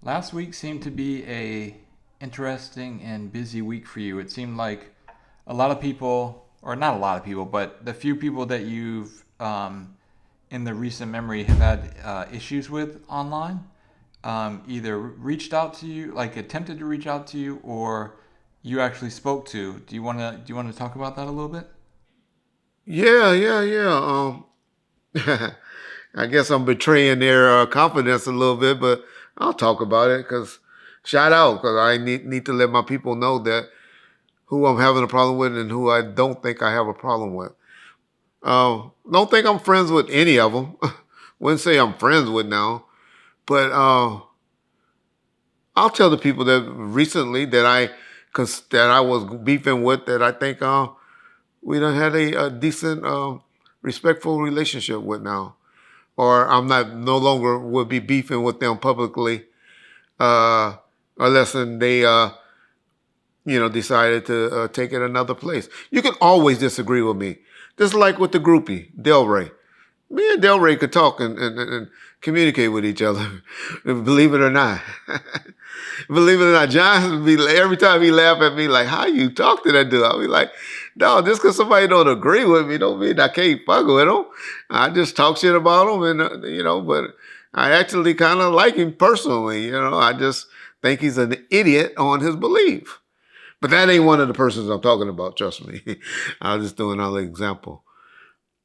Last week seemed to be a interesting and busy week for you. It seemed like a lot of people, or not a lot of people, but the few people that you've in the recent memory have had issues with online, either reached out to you, like attempted to reach out to you, or you actually spoke to. Do you want to talk about that a little bit? Yeah, yeah, yeah. I guess I'm betraying their confidence a little bit, but I'll talk about it because shout out because I need to let my people know that who I'm having a problem with and who I don't think I have a problem with. Don't think I'm friends with any of them. Wouldn't say I'm friends with now, but I'll tell the people that recently that I was beefing with that I think we done had a decent, respectful relationship with now, or I'm not no longer would be beefing with them publicly, uh, unless they decided to take it another place. You can always disagree with me, just like with the groupie Del Rey. Me and Del Rey could talk and communicate with each other, believe it or not. Believe it or not, John would be every time he laugh at me like, "How you talk to that dude?" I'll be like, "No, just because somebody don't agree with me, don't mean I can't fuck with him. I just talk shit about him, and but I actually kind of like him personally. I just think he's an idiot on his belief. But that ain't one of the persons I'm talking about. Trust me. I was just doing another example.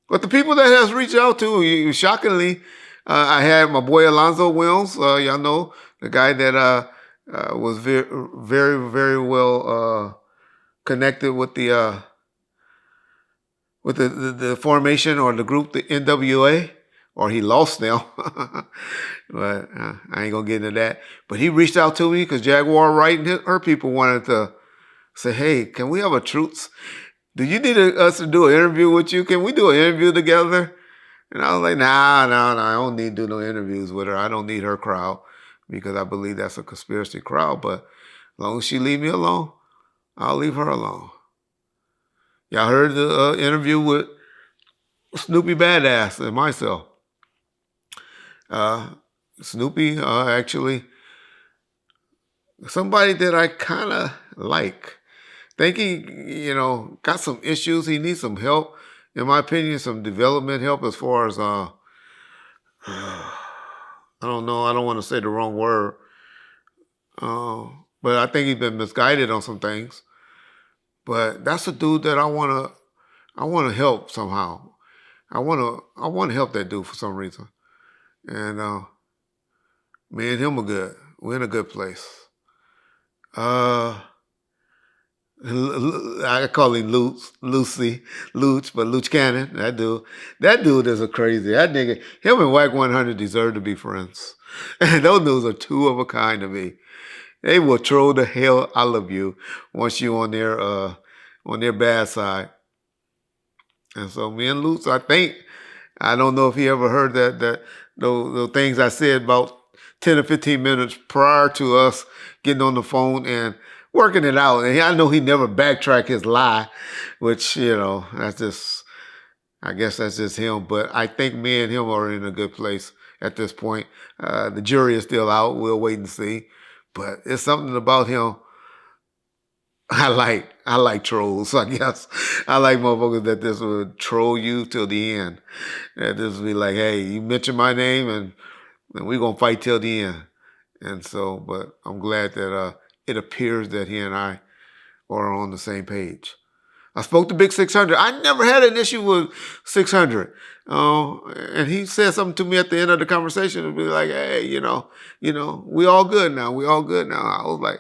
But the people that has reached out to, shockingly, I had my boy Alonzo Wills. Y'all know the guy that was very, very, very well connected with the formation or the group, the NWA, or he lost now. But I ain't gonna get into that. But he reached out to me because Jaguar Wright and her people wanted to say, "Hey, can we have a truce? Do you need us to do an interview with you? Can we do an interview together?" And I was like, "Nah, nah, nah. I don't need to do no interviews with her. I don't need her crowd because I believe that's a conspiracy crowd. But as long as she leave me alone, I'll leave her alone." Y'all heard the interview with Snoopy Badazz and myself. Uh, Snoopy actually somebody that I kind of like. Think he, got some issues. He needs some help. In my opinion, some development help as far as I don't know. I don't want to say the wrong word, uh, but I think he's been misguided on some things. But that's a dude that I want to help somehow. I want to help that dude for some reason. And me and him are good. We're in a good place. Uh, I call him Luce, but Luce Cannon, that dude is a crazy. That nigga, him and Whack 100 deserve to be friends. And those dudes are two of a kind to me. They will troll the hell out of you once you on their bad side. And so me and Luce, I don't know if he ever heard that those things I said about 10 or 15 minutes prior to us getting on the phone and working it out. And I know he never backtracked his lie, which, I guess that's just him. But I think me and him are in a good place at this point. The jury is still out. We'll wait and see. But it's something about him I like trolls, I guess. I like motherfuckers that just would troll you till the end. That just be like, hey, you mention my name and we're gonna fight till the end. And so, but I'm glad that it appears that he and I are on the same page. I spoke to Big 600. I never had an issue with 600. And he said something to me at the end of the conversation and be like, hey, we all good now. We all good now. I was like,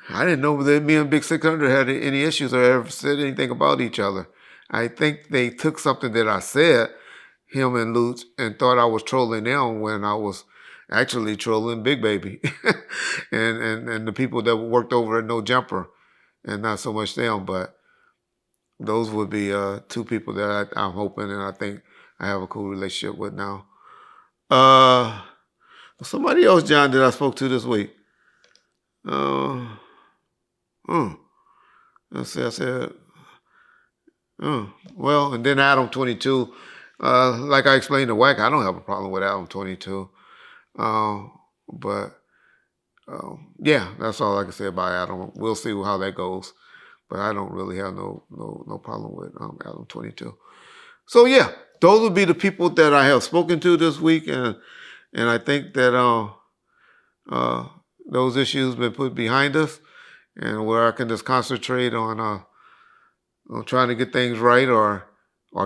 I didn't know that me and Big 600 had any issues or ever said anything about each other. I think they took something that I said, him and Luce, and thought I was trolling them when I was actually trolling Big Baby and the people that worked over at No Jumper and not so much them. But those would be two people that I'm hoping and I think I have a cool relationship with now. Uh, Somebody else, John, that I spoke to this week. Uh, hmm. Let's see, I said, well, and then Adam 22. Like I explained to Wack, I don't have a problem with Adam 22. Uh, But yeah, that's all I can say about Adam. We'll see how that goes. But I don't really have no problem with Adam 22. So yeah, those would be the people that I have spoken to this week, and I think that those issues been put behind us, and where I can just concentrate on trying to get things right or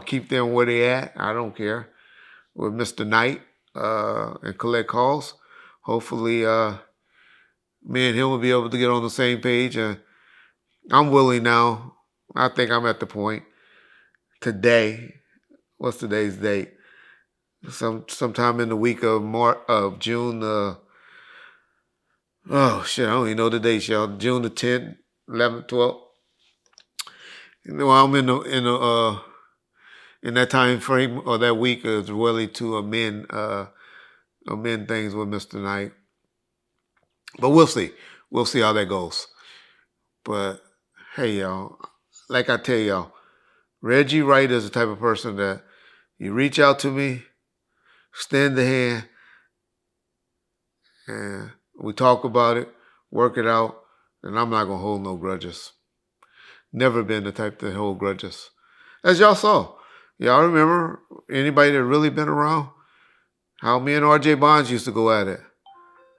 keep them where they at. I don't care. With Mr. Knight and collect calls. Hopefully, me and him will be able to get on the same page, and I'm willing now. I think I'm at the point today. What's today's date? Sometime in the week of June. Oh shit, I don't even know the date, y'all. June the 10th, 11th, 12th. I'm in that time frame or that week is really to amend things with Mr. Knight. But we'll see. We'll see how that goes. But hey, y'all, like I tell y'all, Reggie Wright is the type of person that you reach out to me, extend the hand, and we talk about it, work it out, and I'm not going to hold no grudges. Never been the type to hold grudges. As y'all saw, y'all remember, anybody that really been around, how me and RJ Bonds used to go at it.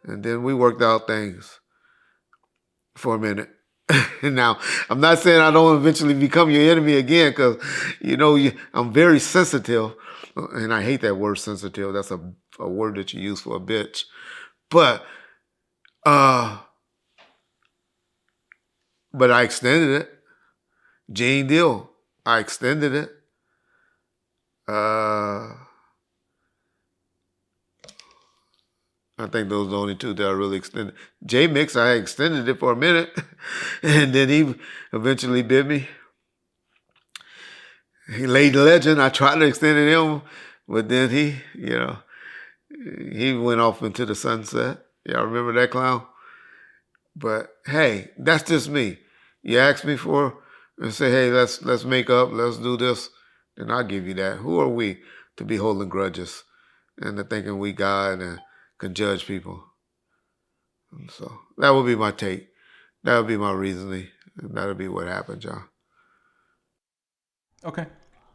And then we worked out things for a minute. Now, I'm not saying I don't eventually become your enemy again, because, I'm very sensitive. And I hate that word sensitive. That's a word that you use for a bitch. But I extended it. Jane Deal, I extended it. I think those are the only two that I really extended. J-Mix, I extended it for a minute, and then he eventually bit me. He laid the legend. I tried to extend it him, but then he went off into the sunset. Y'all remember that clown? But hey, that's just me. You ask me for and say, hey, let's make up, let's do this, then I'll give you that. Who are we to be holding grudges and to thinking we God and can judge people? And so that would be my take. That would be my reasoning. And that would be what happened, John. Okay.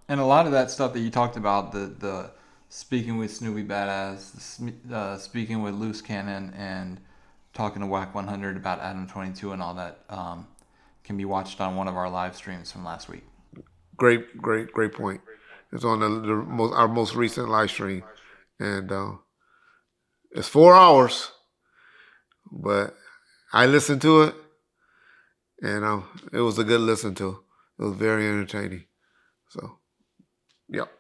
And a lot of that stuff that you talked about, the speaking with Snoopy Badazz, speaking with Luce Cannon, and talking to Whack 100 about Adam 22 and all that, can be watched on one of our live streams from last week. Great point. It's on our most recent live stream. And it's 4 hours, but I listened to it, and it was a good listen to. It was very entertaining. So, yep.